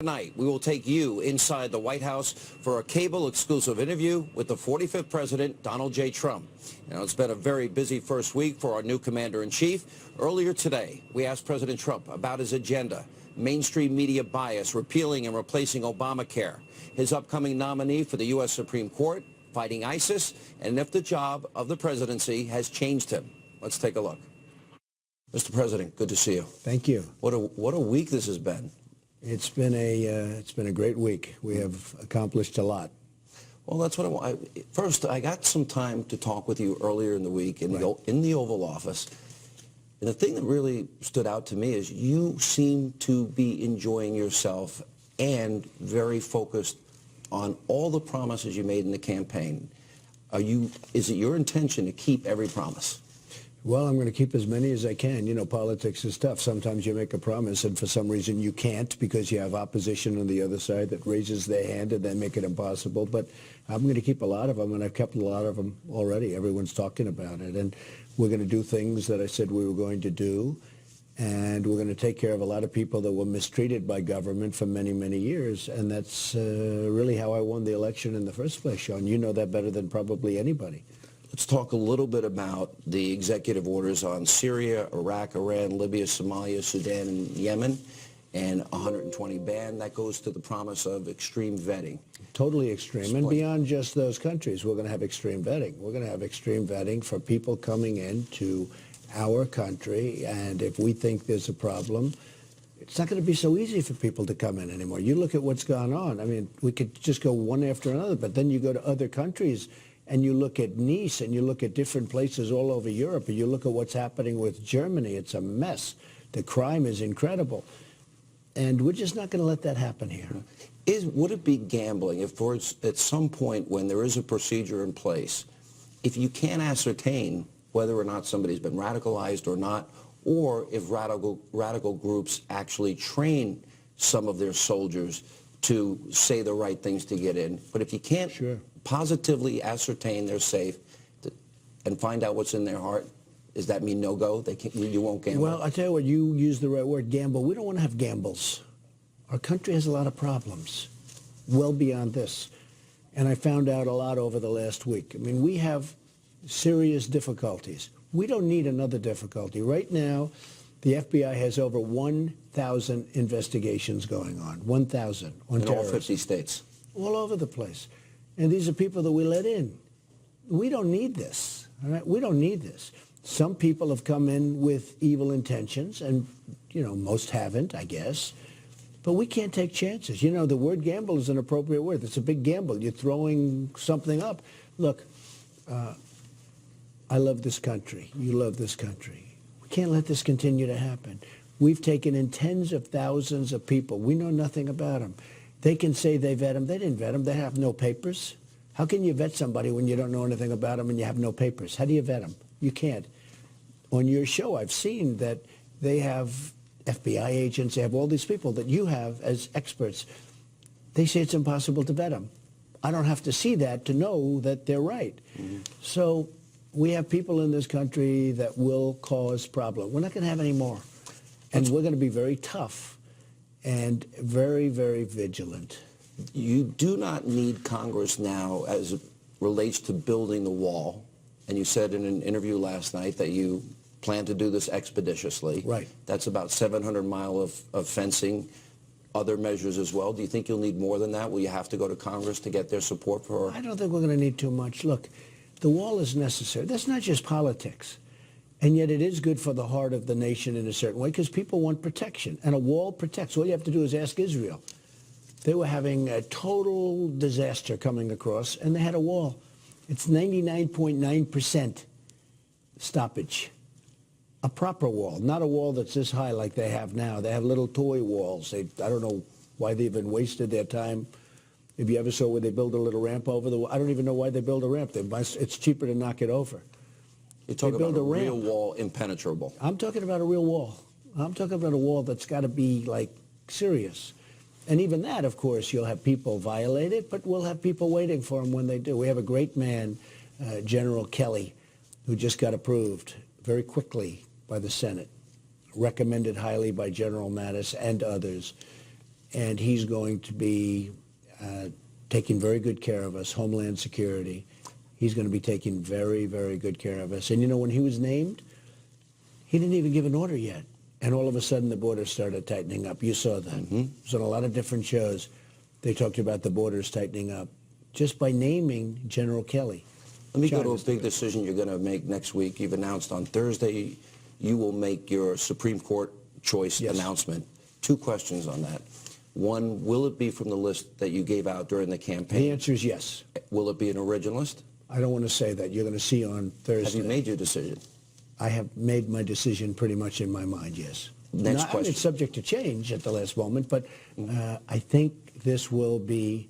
Tonight, we will take you inside the White House for a cable-exclusive interview with the 45th President, Donald J. Trump. Now, it's been a very busy first week for our new commander-in-chief. Earlier today, we asked President Trump about his agenda, mainstream media bias, repealing and replacing Obamacare, his upcoming nominee for the U.S. Supreme Court, fighting ISIS, and if the job of the presidency has changed him. Let's take a look. Mr. President, good to see you. Thank you. What a week this has been. It's been a great week. We have accomplished a lot. Well, that's what I want. First, I got some time to talk with you earlier in the week in the Oval Office. And the thing that really stood out to me is you seem to be enjoying yourself and very focused on all the promises you made in the campaign. Is it your intention to keep every promise? Well, I'm going to keep as many as I can. You know, politics is tough. Sometimes you make a promise and for some reason you can't because you have opposition on the other side that raises their hand and they make it impossible. But I'm going to keep a lot of them, and I've kept a lot of them already. Everyone's talking about it. And we're going to do things that I said we were going to do. And we're going to take care of a lot of people that were mistreated by government for many, many years. And that's really how I won the election in the first place, Sean. You know that better than probably anybody. Let's talk a little bit about the executive orders on Syria, Iraq, Iran, Libya, Somalia, Sudan, and Yemen, and 120 ban. That goes to the promise of extreme vetting. Totally extreme. And beyond just those countries, we're going to have extreme vetting. We're going to have extreme vetting for people coming into our country. And if we think there's a problem, it's not going to be so easy for people to come in anymore. You look at what's gone on. I mean, we could just go one after another, but then you go to other countries and you look at Nice, and you look at different places all over Europe, and you look at what's happening with Germany. It's a mess. The crime is incredible. And we're just not going to let that happen here. Would it be gambling if at some point when there is a procedure in place, if you can't ascertain whether or not somebody's been radicalized or not, or if radical groups actually train some of their soldiers to say the right things to get in, but if you can't positively ascertain they're safe and find out what's in their heart, does that mean no go? You won't gamble? Well, I tell you what, you use the right word, gamble. We don't want to have gambles. Our country has a lot of problems, well beyond this. And I found out a lot over the last week. I mean, we have serious difficulties. We don't need another difficulty. Right now, the FBI has over 1,000 investigations going on, 1,000 on terrorism. In all 50 states. All over the place. And these are people that we let in. We don't need this, all right? We don't need this. Some people have come in with evil intentions, and, you know, most haven't, I guess. But we can't take chances. You know, the word gamble is an appropriate word. It's a big gamble. You're throwing something up. Look, I love this country. You love this country. We can't let this continue to happen. We've taken in tens of thousands of people. We know nothing about them. They can say they vet them. They didn't vet them. They have no papers. How can you vet somebody when you don't know anything about them and you have no papers? How do you vet them? You can't. On your show, I've seen that they have FBI agents. They have all these people that you have as experts. They say it's impossible to vet them. I don't have to see that to know that they're right. So we have people in this country that will cause problems. We're not going to have any more. And we're going to be very tough and very, very vigilant. You do not need Congress now as it relates to building the wall. And you said in an interview last night that you plan to do this expeditiously. Right. That's about 700 miles of fencing, other measures as well. Do you think you'll need more than that? Will you have to go to Congress to get their support for? I don't think we're going to need too much. Look, the wall is necessary. That's not just politics. And yet it is good for the heart of the nation in a certain way because people want protection. And a wall protects. All you have to do is ask Israel. They were having a total disaster coming across, and they had a wall. It's 99.9% stoppage. A proper wall, not a wall that's this high like they have now. They have little toy walls. I don't know why they even wasted their time. If you ever saw where they build a little ramp over the wall, I don't even know why they build a ramp. It's cheaper to knock it over. You're talking about a real wall, impenetrable. I'm talking about a real wall. I'm talking about a wall that's got to be, like, serious. And even that, of course, you'll have people violate it, but we'll have people waiting for them when they do. We have a great man, General Kelly, who just got approved very quickly by the Senate, recommended highly by General Mattis and others. and he's going to be taking very good care of us, Homeland Security. He's going to be taking very, very good care of us. And, you know, when he was named, he didn't even give an order yet. And all of a sudden, the border started tightening up. You saw that. Mm-hmm. It was on a lot of different shows. They talked about the borders tightening up just by naming General Kelly. Let me go to a big decision you're going to make next week. You've announced on Thursday you will make your Supreme Court choice announcement. 2 questions on that. One, will it be from the list that you gave out during the campaign? The answer is yes. Will it be an originalist? I don't want to say that. You're going to see on Thursday. Have you made your decision? I have made my decision pretty much in my mind, yes. Next question. It's subject to change at the last moment, but I think this will be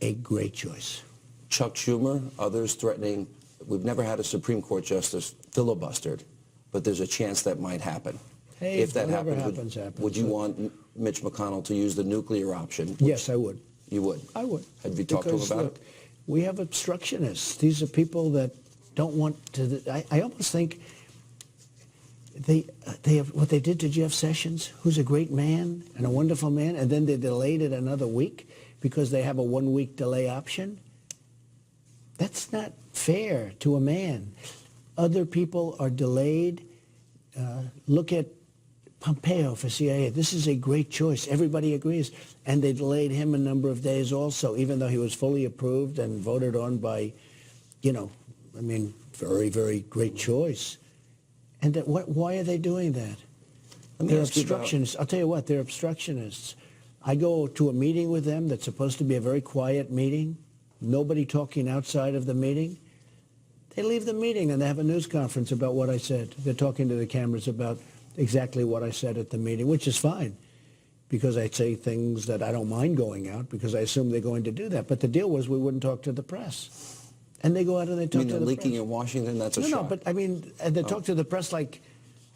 a great choice. Chuck Schumer, others threatening, we've never had a Supreme Court justice filibustered, but there's a chance that might happen. Hey, if that happens, would you want Mitch McConnell to use the nuclear option? Yes, I would. You would? I would. Have you talked to him about it? We have obstructionists. These are people that don't want to. I almost think they have what they did to Jeff Sessions, who's a great man and a wonderful man, and then they delayed it another week because they have a 1-week delay option. That's not fair to a man. Other people are delayed. Look at Pompeo for CIA. This is a great choice. Everybody agrees. And they delayed him a number of days also, even though he was fully approved and voted on by, you know, I mean, very, very great choice. And why are they doing that? They're obstructionists. I'll tell you what, they're obstructionists. I go to a meeting with them that's supposed to be a very quiet meeting, nobody talking outside of the meeting. They leave the meeting and they have a news conference about what I said. They're talking to the cameras about exactly what I said at the meeting, which is fine because I say things that I don't mind going out because I assume they're going to do that. But the deal was we wouldn't talk to the press. And they go out and they talk to the press. Leaking in Washington, that's a shock. No, but I mean, they talk to the press like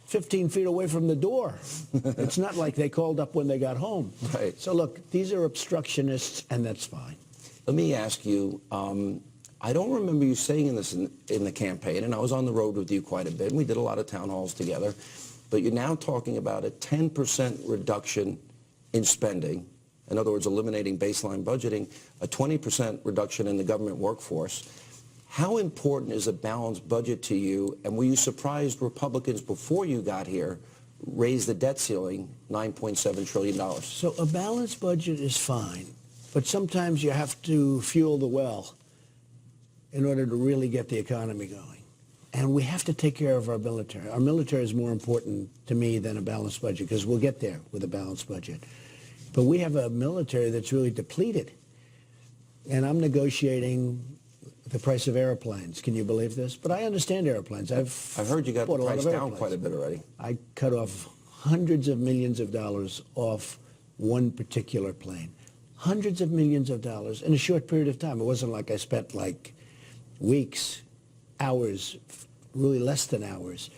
15 feet away from the door. It's not like they called up when they got home. Right. So look, these are obstructionists, and that's fine. Let me ask you, I don't remember you saying this in the campaign, and I was on the road with you quite a bit, and we did a lot of town halls together, but you're now talking about a 10% reduction in spending, in other words, eliminating baseline budgeting, a 20% reduction in the government workforce. How important is a balanced budget to you, and were you surprised Republicans before you got here raised the debt ceiling $9.7 trillion? So a balanced budget is fine, but sometimes you have to fuel the well in order to really get the economy going. And we have to take care of our military. Our military is more important to me than a balanced budget because we'll get there with a balanced budget. But we have a military that's really depleted. And I'm negotiating the price of airplanes. Can you believe this? But I understand airplanes. I've heard you got the price down quite a bit already. I cut off hundreds of millions of dollars off one particular plane. Hundreds of millions of dollars in a short period of time. It wasn't like I spent like weeks, hours, really less than hours,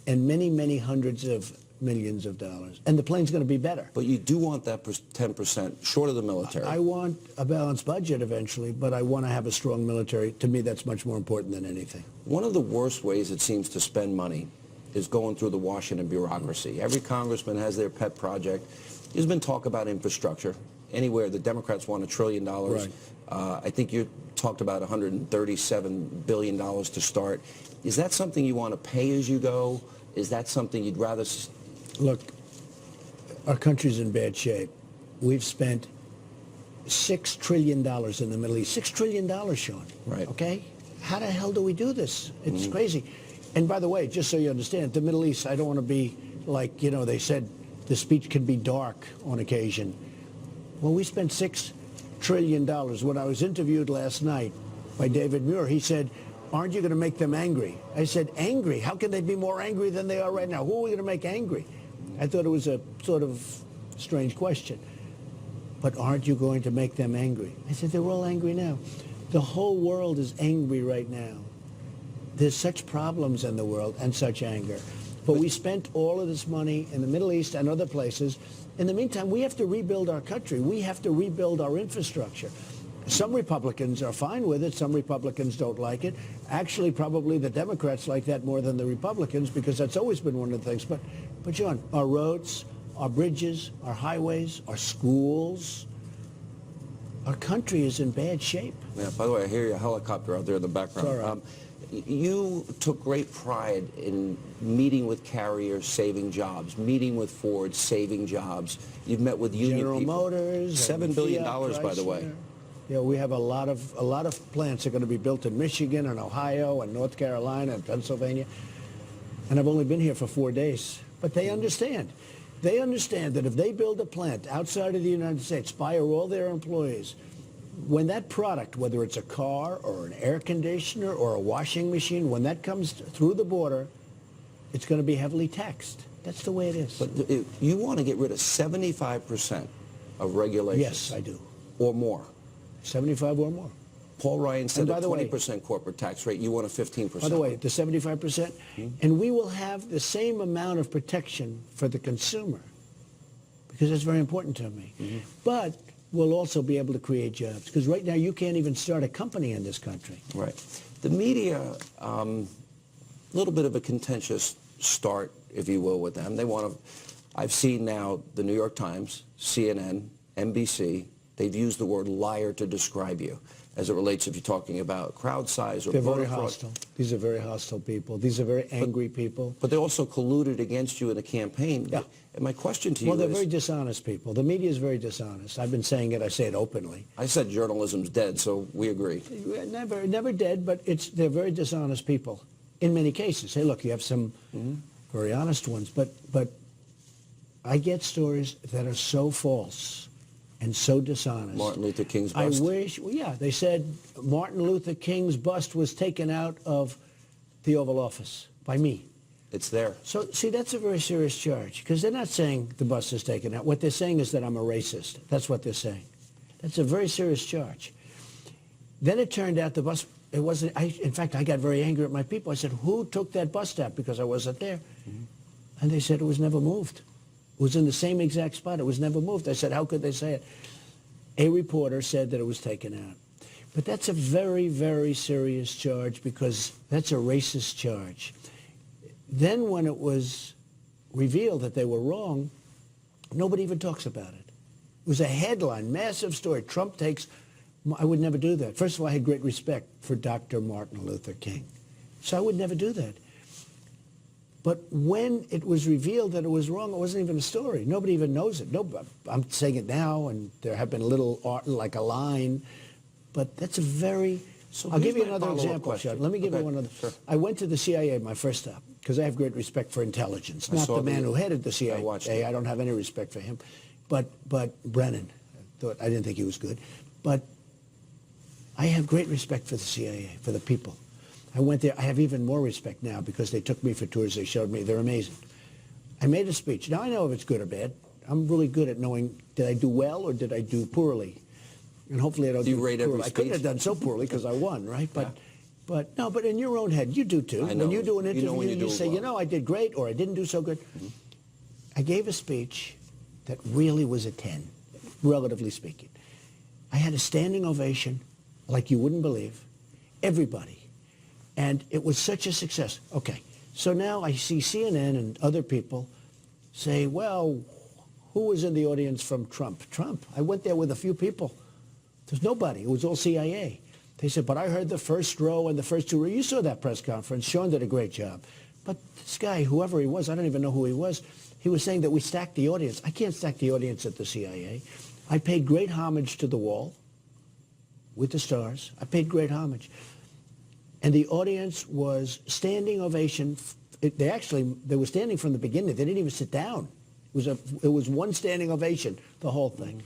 and many, many hundreds of millions of dollars. And the plane's going to be better. But you do want that 10% short of the military. I want a balanced budget eventually, but I want to have a strong military. To me, that's much more important than anything. One of the worst ways it seems to spend money is going through the Washington bureaucracy. Every congressman has their pet project. There's been talk about infrastructure. Anywhere the Democrats want $1 trillion. Right. I think you talked about $137 billion to start. Is that something you want to pay as you go? Is that something you'd rather... Look, our country's in bad shape. We've spent $6 trillion in the Middle East. $6 trillion, Sean. Right. Okay? How the hell do we do this? It's crazy. And by the way, just so you understand, the Middle East, I don't want to be like, you know, they said the speech can be dark on occasion. Well, we spent $6 trillion. When I was interviewed last night by David Muir, he said, aren't you going to make them angry? I said, angry? How can they be more angry than they are right now? Who are we going to make angry? I thought it was a sort of strange question. But aren't you going to make them angry? I said, they're all angry now. The whole world is angry right now. There's such problems in the world and such anger. But we spent all of this money in the Middle East and other places. In the meantime, we have to rebuild our country. We have to rebuild our infrastructure. Some Republicans are fine with it. Some Republicans don't like it. Actually, probably the Democrats like that more than the Republicans because that's always been one of the things. But John, our roads, our bridges, our highways, our schools. Our country is in bad shape. Yeah, by the way, I hear your helicopter out there in the background. It's all right. You took great pride in meeting with carriers, saving jobs, meeting with Ford, saving jobs. You've met with union General people. Motors, $7 billion, Fiat, by the way. Chrysler. Yeah, we have a lot of plants that are going to be built in Michigan and Ohio and North Carolina and Pennsylvania. And I've only been here for 4 days. But they understand. They understand that if they build a plant outside of the United States, fire all their employees, when that product, whether it's a car or an air conditioner or a washing machine, when that comes through the border, it's going to be heavily taxed. That's the way it is. But you want to get rid of 75% of regulations? Yes, I do. Or more? 75 or more. Paul Ryan said a by the way, 20% corporate tax rate. You want a 15%. By the way, the 75%, and we will have the same amount of protection for the consumer, because that's very important to me. But we'll also be able to create jobs, because right now you can't even start a company in this country. Right. The media, a little bit of a contentious start, if you will, with them. They want to, I've seen now the New York Times, CNN, NBC, they've used the word liar to describe you as it relates if you're talking about crowd size or They're voter very fraud. hostile. These are very hostile people. These are very angry people. But they also colluded against you in the campaign. Yeah. And my question to you Well, they're is... very dishonest people. The media is very dishonest. I've been saying it. I say it openly. I said journalism's dead, so we agree. Never dead, but they're very dishonest people in many cases. Hey, look, you have some very honest ones, but I get stories that are so false and so dishonest. Martin Luther King's bust. I wish, well, yeah, they said Martin Luther King's bust was taken out of the Oval Office by me. It's there. So, see, that's a very serious charge, because they're not saying the bust is taken out. What they're saying is that I'm a racist. That's what they're saying. That's a very serious charge. Then it turned out the bust, it wasn't, in fact, I got very angry at my people. I said, who took that bust out? Because I wasn't there. And they said it was never moved. It was in the same exact spot. It was never moved. I said, how could they say it? A reporter said that it was taken out. But that's a very, very serious charge, because that's a racist charge. Then when it was revealed that they were wrong, nobody even talks about it. It was a headline, massive story. Trump takes, I would never do that. First of all, I had great respect for Dr. Martin Luther King. So I would never do that. But when it was revealed that it was wrong, it wasn't even a story. Nobody even knows it. Nobody, I'm saying it now, and there have been little art, like a line, but that's a very... So I'll give you here's my another follow-up example, question. Sean. Let me give you Okay, one other. sure. I went to the CIA, my first stop, because I have great respect for intelligence. I Not saw the man the- who headed the CIA. I watched it. I don't have any respect for him. But Brennan, I didn't think he was good. But I have great respect for the CIA, for the people. I went there. I have even more respect now, because they took me for tours. They showed me. They're amazing. I made a speech. Now I know if it's good or bad. I'm really good at knowing, did I do well or did I do poorly? And hopefully I don't Do you do rate every poorly. I couldn't have speech? done so poorly because I won, right? Yeah. But in your own head, you do too. I know. When you do an You interview, know when you do it say, well. you know, I did great or I didn't do so good. I gave a speech that really was a 10, relatively speaking. I had a standing ovation like you wouldn't believe. Everybody. And it was such a success. Okay, so now I see CNN and other people say, well, who was in the audience from Trump? Trump. I went there with a few people. There's nobody. It was all CIA. They said, but I heard the first row and the first two rows. You saw that press conference. Sean did a great job. But this guy, whoever he was, I don't even know who he was was saying that we stacked the audience. I can't stack the audience at the CIA. I paid great homage to the wall with the stars. I paid great homage. And the audience was standing ovation. They were standing from the beginning. They didn't even sit down. It was one standing ovation, the whole thing.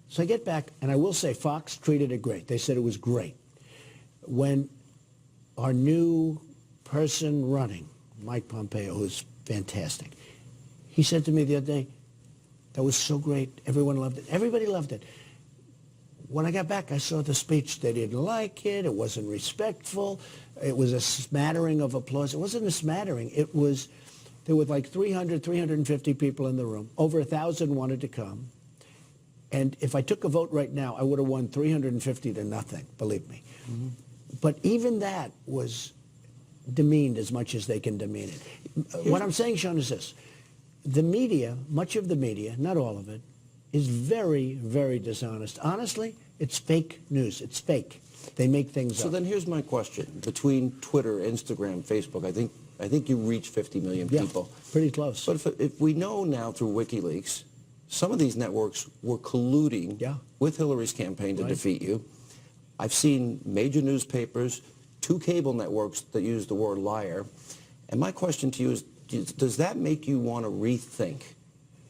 So I get back, and I will say Fox treated it great. They said it was great. When our new person running, Mike Pompeo, who's fantastic, he said to me the other day, that was so great. Everyone loved it. Everybody loved it. When I got back, I saw the speech. They didn't like it. It wasn't respectful. It was a smattering of applause. It wasn't a smattering. There were like 300, 350 people in the room. Over 1,000 wanted to come. And if I took a vote right now, I would have won 350 to nothing, believe me. But even that was demeaned as much as they can demean it. What I'm saying, Sean, is this. the media, much of the media, not all of it, is very, very dishonest. Honestly, it's fake news. It's fake. They make things up. So then here's my question. Between Twitter, Instagram, Facebook, I think you reach 50 million people. Yeah, pretty close. But if we know now through WikiLeaks, some of these networks were colluding with Hillary's campaign to defeat you. I've seen major newspapers, 2 cable networks that use the word liar. And my question to you is, does that make you want to rethink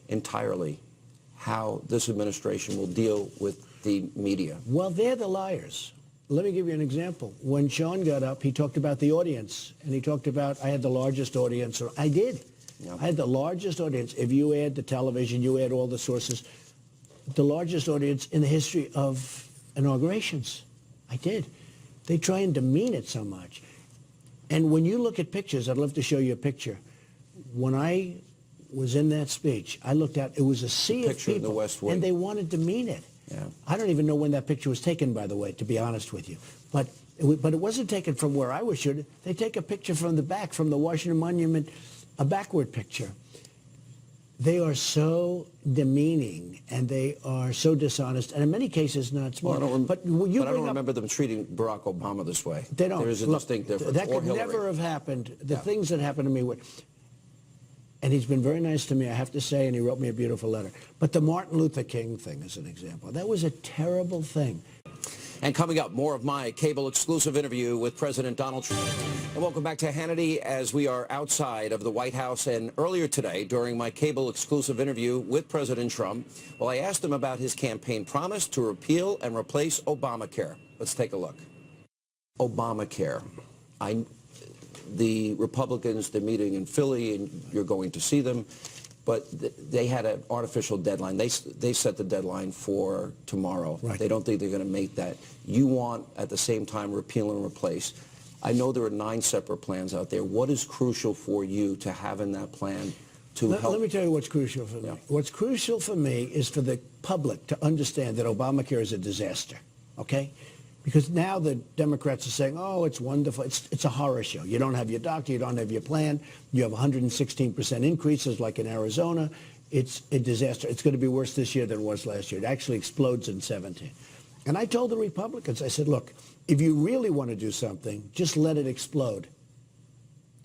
entirely how this administration will deal with the media? Well, they're the liars. Let me give you an example. When Sean got up, he talked about the audience, and he talked about, I had the largest audience. Or I did. I had the largest audience. If you add the television, you add all the sources, the largest audience in the history of inaugurations. I did. They try and demean it so much. And when you look at pictures, I'd love to show you a picture. When I was in that speech, I looked at, it was a sea of people, in the West Wing. And they wanted to demean it. Yeah. I don't even know when that picture was taken, by the way, to be honest with you. But it wasn't taken from where I was shooting. They take a picture from the back, from the Washington Monument, a backward picture. They are so demeaning, and they are so dishonest, and in many cases not smart. Well, but I don't remember them treating Barack Obama this way. They don't. There is a distinct difference. That could never have happened. The things that happened to me were... And he's been very nice to me, I have to say, and he wrote me a beautiful letter. But the Martin Luther King thing is an example. That was a terrible thing. And coming up, more of my cable exclusive interview with President Donald Trump. And welcome back to Hannity as we are outside of the White House. And earlier today, during my cable exclusive interview with President Trump, well, I asked him about his campaign promise to repeal and replace Obamacare. Let's take a look. Obamacare. The Republicans, they're meeting in Philly, and you're going to see them, but they had an artificial deadline. They set the deadline for tomorrow. Right. They don't think they're going to make that. You want, at the same time, repeal and replace. I know there are 9 separate plans out there. What is crucial for you to have in that plan to help? Let me tell you what's crucial for me. What's crucial for me is for the public to understand that Obamacare is a disaster, okay? Because now the Democrats are saying, oh, it's wonderful. It's a horror show. You don't have your doctor. You don't have your plan. You have 116% increases like in Arizona. It's a disaster. It's going to be worse this year than it was last year. It actually explodes in 17. And I told the Republicans, I said, look, if you really want to do something, just let it explode.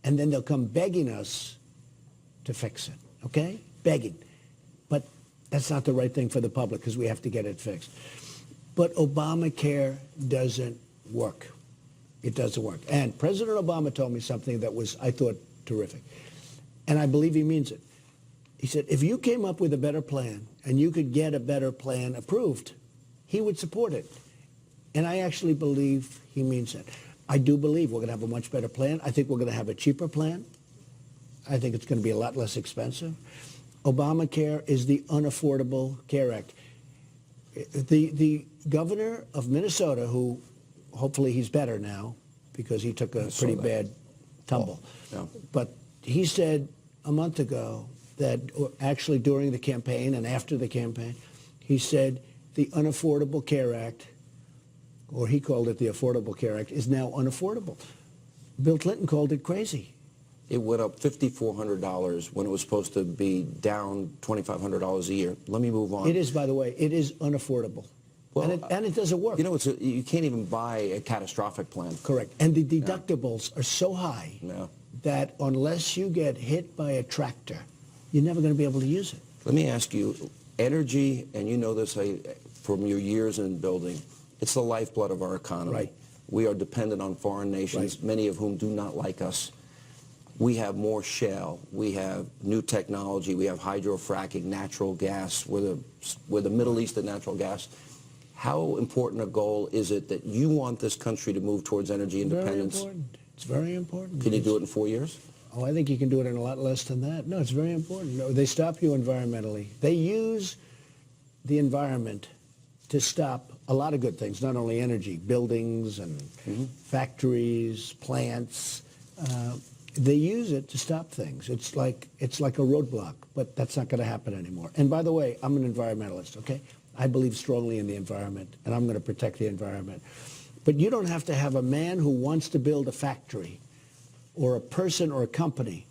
And then they'll come begging us to fix it, okay? Begging. But that's not the right thing for the public because we have to get it fixed. But Obamacare doesn't work. It doesn't work. And President Obama told me something that was, I thought, terrific. And I believe he means it. He said, if you came up with a better plan and you could get a better plan approved, he would support it. And I actually believe he means that. I do believe we're going to have a much better plan. I think we're going to have a cheaper plan. I think it's going to be a lot less expensive. Obamacare is the Unaffordable Care Act. The governor of Minnesota, who hopefully he's better now because he took a pretty bad tumble. But he said a month ago that actually during the campaign and after the campaign, he said the Unaffordable Care Act, or he called it the Affordable Care Act, is now unaffordable. Bill Clinton called it crazy. It went up $5,400 when it was supposed to be down $2,500 a year. Let me move on. It is, by the way, it is unaffordable. Well, and it doesn't work. You know, you can't even buy a catastrophic plan. Correct. And the deductibles are so high that unless you get hit by a tractor, you're never going to be able to use it. Let me ask you, energy, and you know this from your years in building, it's the lifeblood of our economy. Right. We are dependent on foreign nations, many of whom do not like us. We have more shale. We have new technology. We have hydrofracking, natural gas. We're the Middle East of natural gas. How important a goal is it that you want this country to move towards energy independence? Very important. It's very important. Can you do it in 4 years? Oh, I think you can do it in a lot less than that. No, it's very important. No, they stop you environmentally. They use the environment to stop a lot of good things, not only energy, buildings and factories, plants. They use it to stop things. It's like a roadblock, but that's not going to happen anymore. And by the way, I'm an environmentalist, okay? I believe strongly in the environment, and I'm going to protect the environment. But you don't have to have a man who wants to build a factory or a person or a company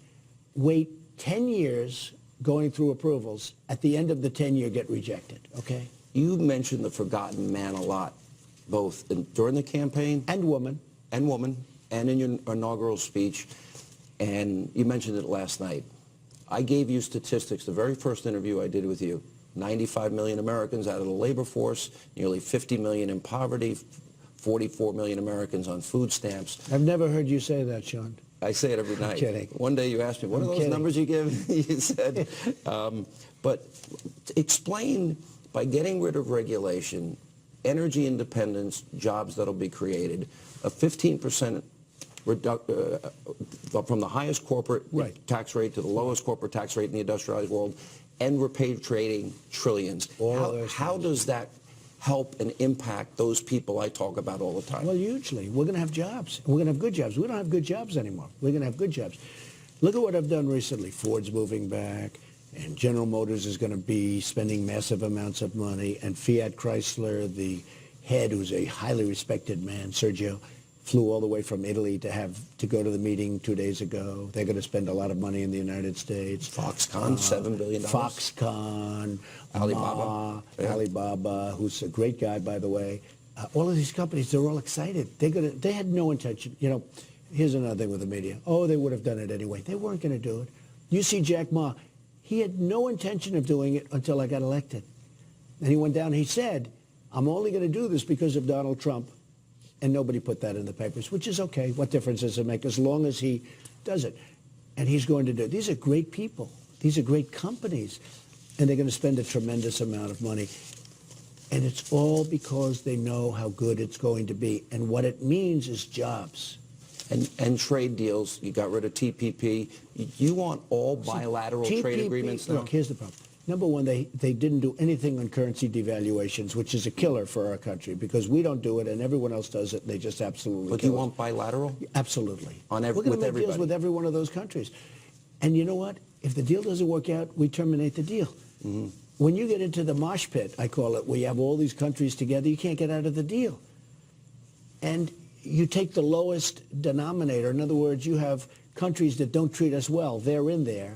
wait 10 years going through approvals, at the end of the 10-year get rejected, okay? You mentioned the forgotten man a lot, both during the campaign And woman. and in your inaugural speech, and you mentioned it last night. I gave you statistics, the very first interview I did with you. 95 million Americans out of the labor force, nearly 50 million in poverty, 44 million Americans on food stamps. I've never heard you say that, Sean. I say it every night. Kidding. One day you asked me, what are those kidding. numbers you give? You said, but explain, by getting rid of regulation, energy independence, jobs that'll be created, a 15% from the highest corporate tax rate to the lowest corporate tax rate in the industrialized world, and repatriating trillions. How does that help and impact those people I talk about all the time? Well, hugely. We're going to have jobs. We're going to have good jobs. We don't have good jobs anymore. We're going to have good jobs. Look at what I've done recently. Ford's moving back, and General Motors is going to be spending massive amounts of money, and Fiat Chrysler, the head, who's a highly respected man, Sergio, flew all the way from Italy to go to the meeting 2 days ago. They're going to spend a lot of money in the United States. Foxconn, $7 billion. Foxconn, Alibaba. Alibaba, who's a great guy, by the way. All of these companies, they're all excited. They had no intention. You know, here's another thing with the media. Oh, they would have done it anyway. They weren't going to do it. You see Jack Ma, he had no intention of doing it until I got elected. And he went down and he said, I'm only going to do this because of Donald Trump. And nobody put that in the papers, which is okay. What difference does it make as long as he does it? And he's going to do it. These are great people. These are great companies. And they're going to spend a tremendous amount of money. And it's all because they know how good it's going to be. And what it means is jobs. And trade deals. You got rid of TPP. You want all bilateral trade agreements now? Look, here's the problem. Number one, they didn't do anything on currency devaluations, which is a killer for our country, because we don't do it and everyone else does it, and they just absolutely But you want bilateral? Absolutely. We're going to make deals with every one of those countries. And you know what? If the deal doesn't work out, we terminate the deal. Mm-hmm. When you get into the mosh pit, I call it, where you have all these countries together, you can't get out of the deal. And you take the lowest denominator. In other words, you have countries that don't treat us well. They're in there.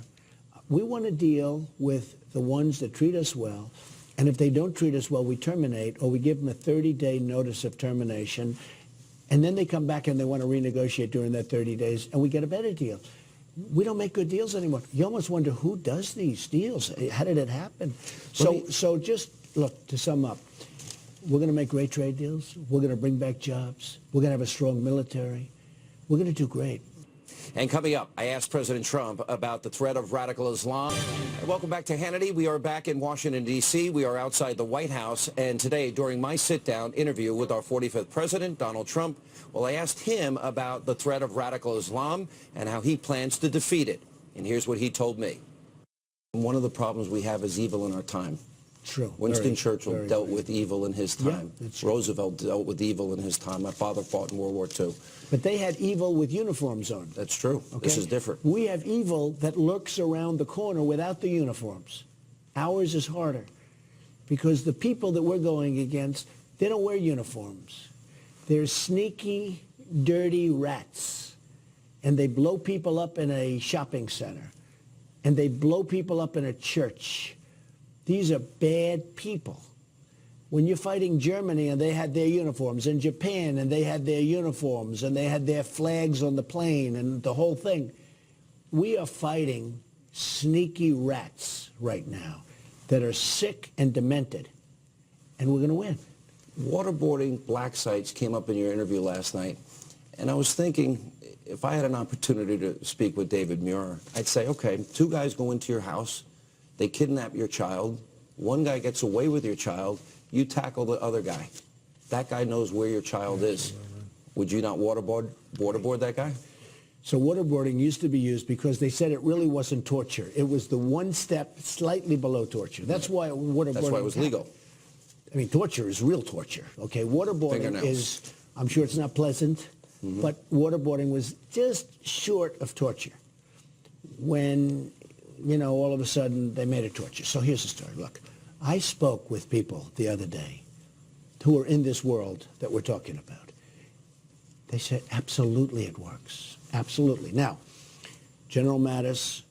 We want to deal with the ones that treat us well, and if they don't treat us well, we terminate, or we give them a 30-day notice of termination, and then they come back and they want to renegotiate during that 30 days, and we get a better deal. We don't make good deals anymore. You almost wonder, who does these deals? How did it happen? So just, look, to sum up, we're going to make great trade deals. We're going to bring back jobs. We're going to have a strong military. We're going to do great. And coming up, I asked President Trump about the threat of radical Islam. Welcome back to Hannity. We are back in Washington, D.C. We are outside the White House. And today, during my sit-down interview with our 45th president, Donald Trump, well, I asked him about the threat of radical Islam and how he plans to defeat it. And here's what he told me. One of the problems we have is evil in our time. True. Winston Churchill dealt with evil in his time. Yeah, that's true. Roosevelt dealt with evil in his time. My father fought in World War II. But they had evil with uniforms on. That's true. Okay? This is different. We have evil that lurks around the corner without the uniforms. Ours is harder because the people that we're going against, they don't wear uniforms. They're sneaky, dirty rats. And they blow people up in a shopping center. And they blow people up in a church. These are bad people. When you're fighting Germany and they had their uniforms, and Japan and they had their uniforms, and they had their flags on the plane and the whole thing, we are fighting sneaky rats right now that are sick and demented, and we're going to win. Waterboarding black sites came up in your interview last night, and I was thinking, if I had an opportunity to speak with David Muir, I'd say, okay, two guys go into your house, they kidnap your child, one guy gets away with your child, you tackle the other guy. That guy knows where your child is. Would you not waterboard that guy? So waterboarding used to be used because they said it really wasn't torture. It was the one step slightly below torture. That's why waterboarding. That's why it was legal. I mean, torture is real torture. Okay, waterboarding is, I'm sure it's not pleasant, but waterboarding was just short of torture. When, you know, all of a sudden they made it torture. So here's the story. Look, I spoke with people the other day who are in this world that we're talking about. They said, absolutely it works. Absolutely. Now, General Mattis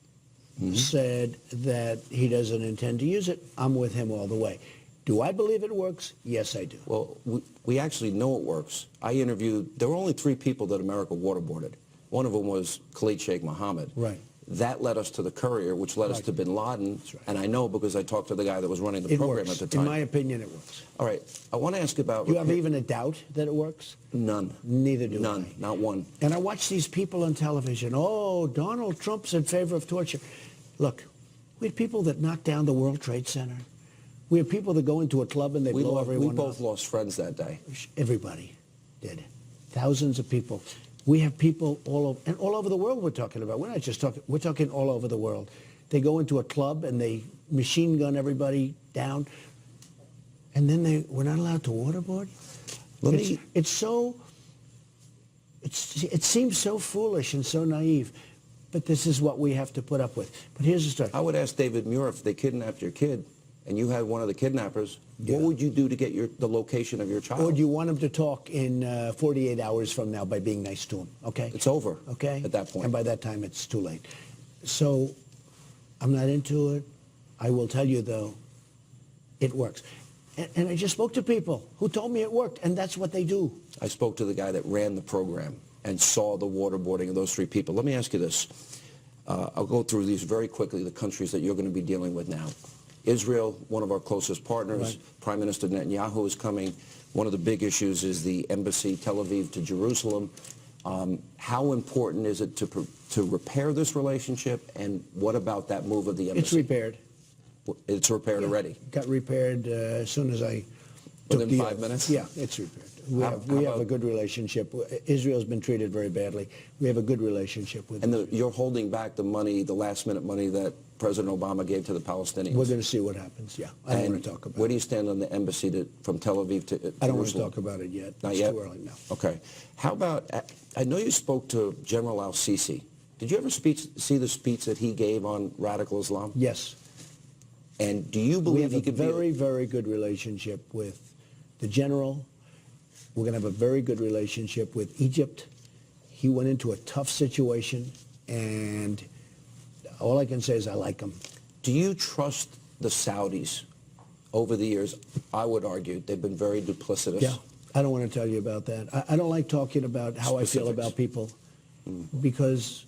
said that he doesn't intend to use it. I'm with him all the way. Do I believe it works? Yes, I do. Well, we actually know it works. I interviewed, there were only 3 people that America waterboarded. One of them was Khalid Sheikh Mohammed. Right. That led us to the Courier, which led us to bin Laden. That's right. And I know because I talked to the guy that was running the program at the time. In my opinion, it works. All right. I want to ask about... You have even a doubt that it works? None. Neither do I. None. Not one. And I watch these people on television. Oh, Donald Trump's in favor of torture. Look, we had people that knocked down the World Trade Center. We have people that go into a club and they blow everyone up. We both lost friends that day. Everybody did. Thousands of people. We have people all over the world we're talking about. We're not just talking, we're talking all over the world. They go into a club and they machine gun everybody down. And then we're not allowed to waterboard? It seems so foolish and so naive. But this is what we have to put up with. But here's the story. I would ask David Muir, if they kidnapped your kid and you had one of the kidnappers, what would you do to get the location of your child? Or do you want him to talk in 48 hours from now by being nice to him? Okay? It's over. Okay? At that point. And by that time, it's too late. So I'm not into it. I will tell you, though, it works. And I just spoke to people who told me it worked, and that's what they do. I spoke to the guy that ran the program and saw the waterboarding of those 3 people. Let me ask you this. I'll go through these very quickly, the countries that you're going to be dealing with now. Israel, one of our closest partners. Right. Prime Minister Netanyahu is coming. One of the big issues is the embassy, Tel Aviv to Jerusalem. How important is it to repair this relationship, and what about that move of the embassy? It's repaired. It's repaired already? Got repaired as soon as I took Within 5 minutes? Yeah, it's repaired. We have a good relationship. Israel's been treated very badly. We have a good relationship with them. And you're holding back the money, the last-minute money that President Obama gave to the Palestinians? We're going to see what happens, yeah. I don't want to talk about it. Where do you stand on the embassy from Tel Aviv to Jerusalem? I don't want to talk about it yet. Not it's yet? Too early, no. Okay. How about, I know you spoke to General al-Sisi. Did you ever see the speech that he gave on radical Islam? Yes. And do you believe he could be... We have a very, very good relationship with the general. We're going to have a very good relationship with Egypt. He went into a tough situation, and all I can say is I like him. Do you trust the Saudis? Over the years, I would argue they've been very duplicitous. Yeah, I don't want to tell you about that. I don't like talking about how I feel about people because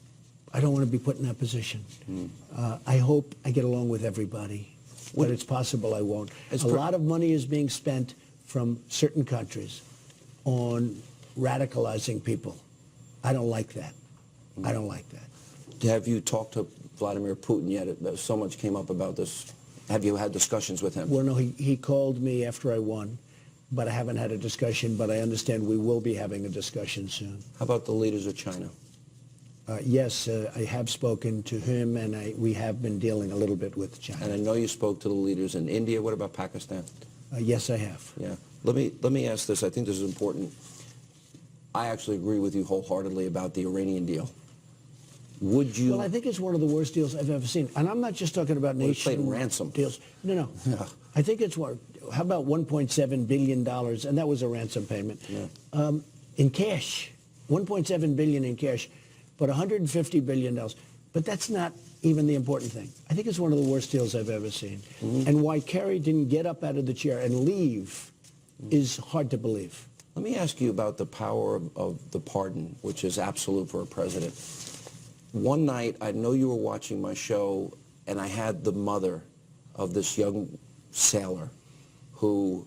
I don't want to be put in that position. I hope I get along with everybody, but it's possible I won't. A lot of money is being spent from certain countries on radicalizing people. I don't like that. I don't like that. Have you talked to Vladimir Putin yet? So much came up about this. Have you had discussions with him? Well, no, he called me after I won, but I haven't had a discussion, but I understand we will be having a discussion soon. How about the leaders of China? Yes, I have spoken to him, and we have been dealing a little bit with China. And I know you spoke to the leaders in India. What about Pakistan? Yes, I have. Yeah. Let me ask this. I think this is important. I actually agree with you wholeheartedly about the Iranian deal. Would you? Well, I think it's one of the worst deals I've ever seen. And I'm not just talking about nation ransom deals. No. Yeah. I think it's how about $1.7 billion? And that was a ransom payment. Yeah. In cash. $1.7 billion in cash, but $150 billion. But that's not even the important thing. I think it's one of the worst deals I've ever seen. And why Kerry didn't get up out of the chair and leave is hard to believe. Let me ask you about the power of the pardon, which is absolute for a president. One night, I know you were watching my show, and I had the mother of this young sailor who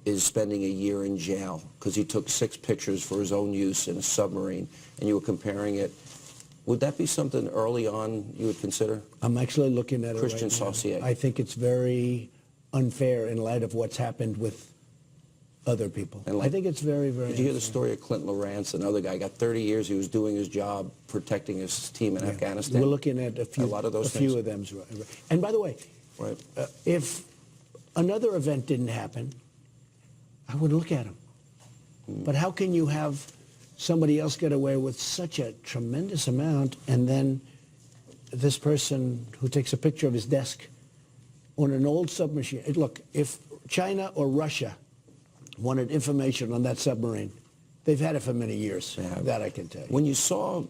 is spending a year in jail because he took 6 pictures for his own use in a submarine, and you were comparing it. Would that be something early on you would consider? I'm actually looking at Christian it right now. Saucier. I think it's very unfair in light of what's happened with other people. I think it's very, very Did you hear the unfair. story of Clint Lawrence, another guy? Got 30 years. He was doing his job, protecting his team in Afghanistan. We're looking at a few of them. And by the way, if another event didn't happen, I would look at him. But how can you have somebody else get away with such a tremendous amount, and then this person who takes a picture of his desk on an old submarine? Look, if China or Russia wanted information on that submarine, they've had it for many years. That I can tell you. When you saw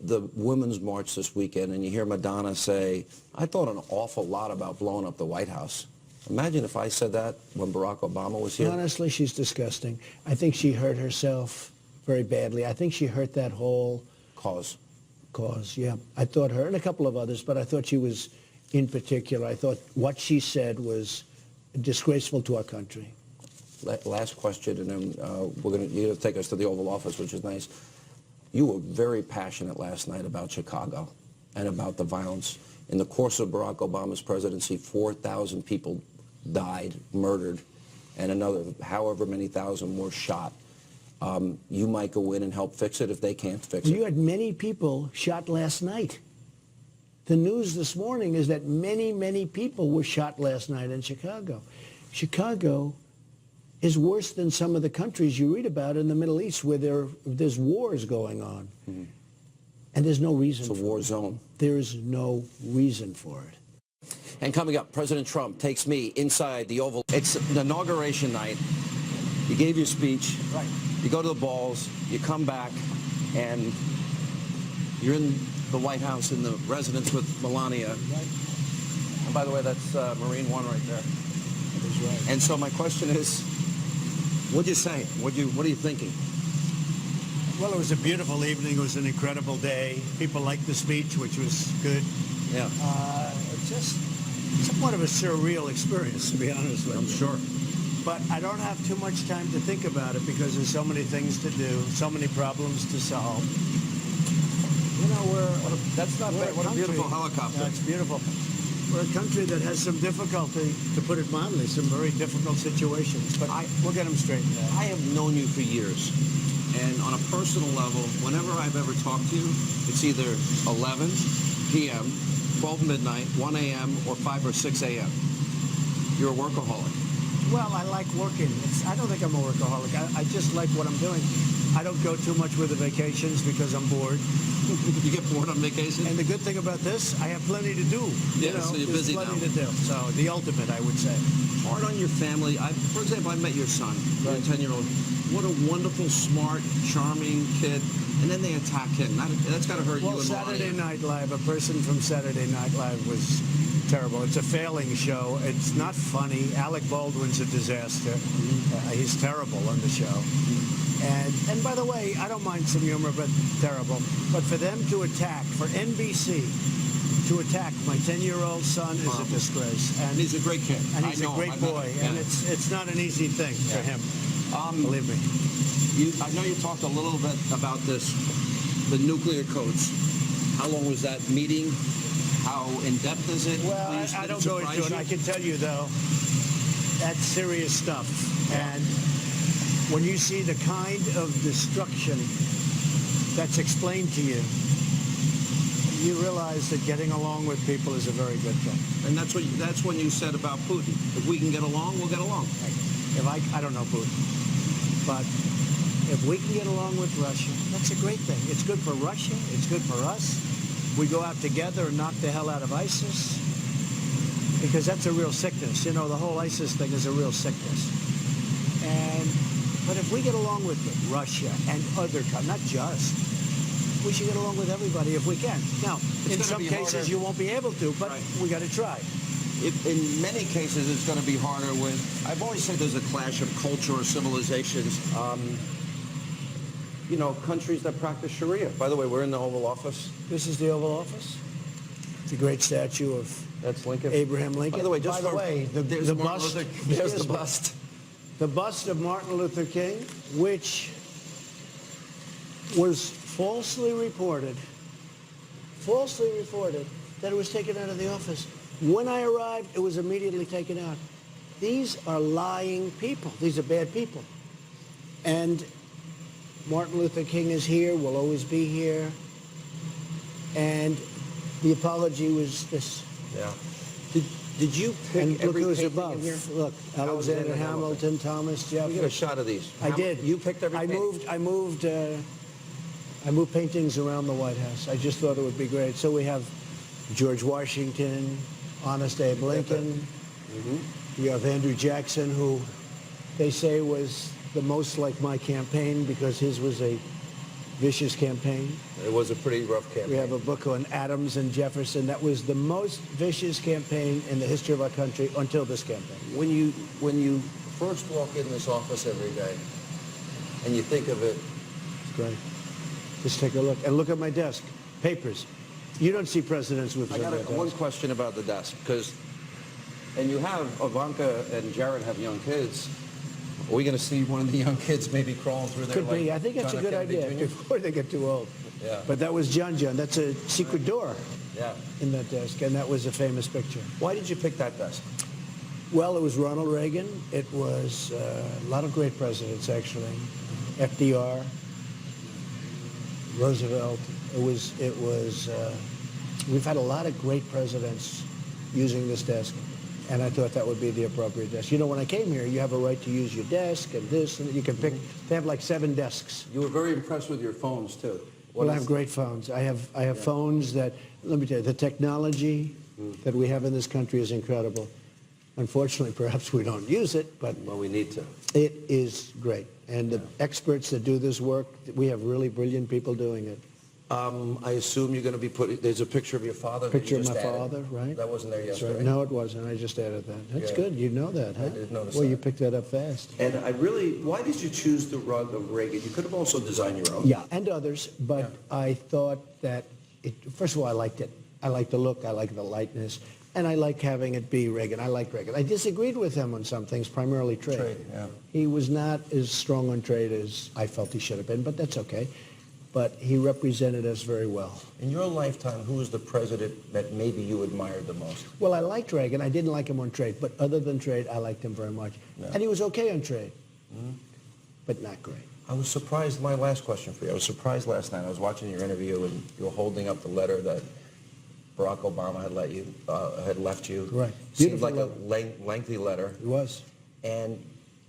the Women's March this weekend and you hear Madonna say, I thought an awful lot about blowing up the White House. Imagine if I said that when Barack Obama was here. Honestly, she's disgusting. I think she hurt herself very badly. I think she hurt that whole Cause, yeah. I thought her and a couple of others, but I thought she was, in particular, I thought what she said was disgraceful to our country. Last question, and then you're going to take us to the Oval Office, which is nice. You were very passionate last night about Chicago and about the violence. In the course of Barack Obama's presidency, 4,000 people died, murdered, and another however many thousand were shot. You might go in and help fix it if they can't fix it. You had many people shot last night. The news this morning is that many, many people were shot last night in Chicago. Chicago is worse than some of the countries you read about in the Middle East where there's wars going on. Mm-hmm. And there's no reason for it. It's a war zone. There's no reason for it. And coming up, President Trump takes me inside the Oval. It's an inauguration night. You gave your speech. Right. You go to the balls. You come back, and you're in the White House in the residence with Melania. Right. And by the way, that's Marine One right there. That is right. And so my question is, what'd you say? What are you thinking? Well, it was a beautiful evening. It was an incredible day. People liked the speech, which was good. Yeah. Just somewhat of a surreal experience, to be honest with you. I'm sure. But I don't have too much time to think about it because there's so many things to do, so many problems to solve. You know, that's not bad. What a beautiful helicopter. Yeah, it's beautiful. We're a country that has some difficulty, to put it mildly, some very difficult situations. But we'll get them straightened out. I have known you for years. And on a personal level, whenever I've ever talked to you, it's either 11 p.m., 12 midnight, 1 a.m., or 5 or 6 a.m. You're a workaholic. Well, I like working. I don't think I'm a workaholic. I just like what I'm doing. I don't go too much with the vacations because I'm bored. You get bored on vacation? And the good thing about this, I have plenty to do. Yeah, so you're busy now. There's plenty to do. So the ultimate, I would say. Hard on your family. For example, I met your son, your 10-year-old. What a wonderful, smart, charming kid. And then they attack him. That's got to hurt you. Well, Saturday Night Live, a person from Saturday Night Live was terrible. It's a failing show. It's not funny. Alec Baldwin's a disaster. He's terrible on the show. And by the way, I don't mind some humor, but terrible. But for them to attack, for NBC to attack my 10-year-old son is a disgrace. And he's a great kid. And he's a great boy. And it's not an easy thing for him. Believe me. I know you talked a little bit about this, the nuclear codes. How long was that meeting? How in-depth is it? Well, I don't go into it. I can tell you, though, that's serious stuff. And when you see the kind of destruction that's explained to you, you realize that getting along with people is a very good thing. And that's when you said about Putin. If we can get along, we'll get along. I don't know Putin, but if we can get along with Russia, that's a great thing. It's good for Russia. It's good for us. We go out together and knock the hell out of ISIS, because that's a real sickness. You know, the whole ISIS thing is a real sickness. But if we get along with Russia and other countries, not just, we should get along with everybody if we can. Now, in some cases you won't be able to, but we got to try. In many cases, it's going to be harder with, I've always said there's a clash of culture or civilizations. You know, countries that practice Sharia. By the way, we're in the Oval Office. This is the Oval Office. It's a great statue of That's Lincoln. Abraham Lincoln. By the way, there's the bust. There's the bust. The bust of Martin Luther King, which was falsely reported that it was taken out of the office. When I arrived, it was immediately taken out. These are lying people. These are bad people. And Martin Luther King is here, will always be here. And the apology was this. Yeah. Did you pick and every look who's painting above. in here? Look, Alexander Hamilton, Thomas Jefferson. We get a shot of these. I did. You picked every painting? I moved paintings around the White House. I just thought it would be great. So we have George Washington, Honest Abe Lincoln. You have Andrew Jackson, who they say was the most like my campaign because his was a vicious campaign. It was a pretty rough campaign. We have a book on Adams and Jefferson. That was the most vicious campaign in the history of our country until this campaign. When you first walk in this office every day and you think of it, It's great. Just take a look. And look at my desk. Papers. You don't see presidents with I got one question about the desk, and you have Ivanka and Jared have young kids. Are we going to see one of the young kids maybe crawling through there? Could be. I think that's a good idea before they get too old. Yeah. But that was John. That's a secret door Yeah. in that desk, and that was a famous picture. Why did you pick that desk? Well, it was Ronald Reagan. It was a lot of great presidents, actually. FDR, Roosevelt. We've had a lot of great presidents using this desk, and I thought that would be the appropriate desk. You know, when I came here, you have a right to use your desk and this, and you can pick. They have like 7 desks. You were very impressed with your phones, too. Well, I have great phones. I have phones that, let me tell you, the technology that we have in this country is incredible. Unfortunately, perhaps we don't use it, but Well, we need to. it is great. And the experts that do this work, we have really brilliant people doing it. I assume you're going to be putting, there's a picture of your father that Picture you of just my added. father, right? That wasn't there That's yesterday. right. No, it wasn't. I just added that. That's Yeah. good. You know that, huh? I did notice Well, you that. picked that up fast. And why did you choose the rug of Reagan? You could have also designed your own. Yeah, and others, but I thought that, first of all, I liked it. I like the look. I like the lightness. And I like having it be Reagan. I like Reagan. I disagreed with him on some things, primarily trade. Trade, yeah. He was not as strong on trade as I felt he should have been, but that's okay. But he represented us very well. In your lifetime, who was the president that maybe you admired the most? Well, I liked Reagan. I didn't like him on trade, but other than trade, I liked him very much. Yeah. And he was okay on trade, but not great. I was surprised, my last question for you, I was surprised last night. I was watching your interview and you were holding up the letter that Barack Obama had left you. Right. Seemed like Beautiful a lengthy letter. He was. And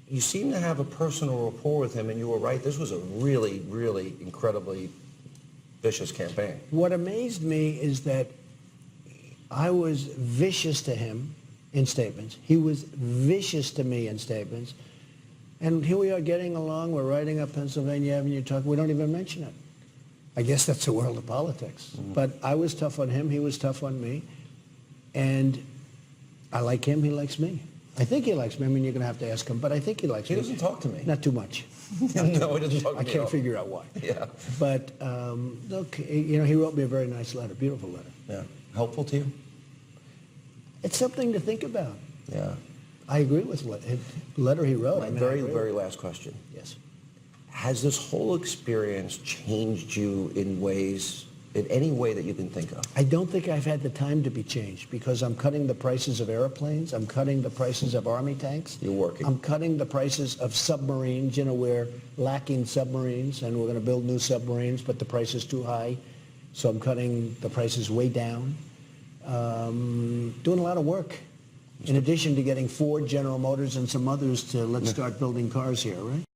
you seem to have a personal rapport with him, and you were right. This was a really, really incredibly vicious campaign. What amazed me is that I was vicious to him in statements. He was vicious to me in statements. And here we are getting along. We're riding up Pennsylvania Avenue talking. We don't even mention it. I guess that's the world of politics. But I was tough on him. He was tough on me. And I like him. He likes me. I think he likes me. I mean, you're going to have to ask him, but I think he likes me. He doesn't talk to me. Not too much. No, he doesn't talk to I me at can't all. figure out why. Yeah. But, look, you know, he wrote me a very nice letter, beautiful letter. Yeah. Helpful to you? It's something to think about. Yeah. I agree with the letter he wrote. My I mean, I very, agree. very last question. Yes. Has this whole experience changed you in any way that you can think of? I don't think I've had the time to be changed because I'm cutting the prices of airplanes. I'm cutting the prices of Army tanks. You're working. I'm cutting the prices of submarines. You know, we're lacking submarines, and we're going to build new submarines, but the price is too high. So I'm cutting the prices way down. Doing a lot of work. In addition to getting Ford, General Motors, and some others to let's start building cars here, right?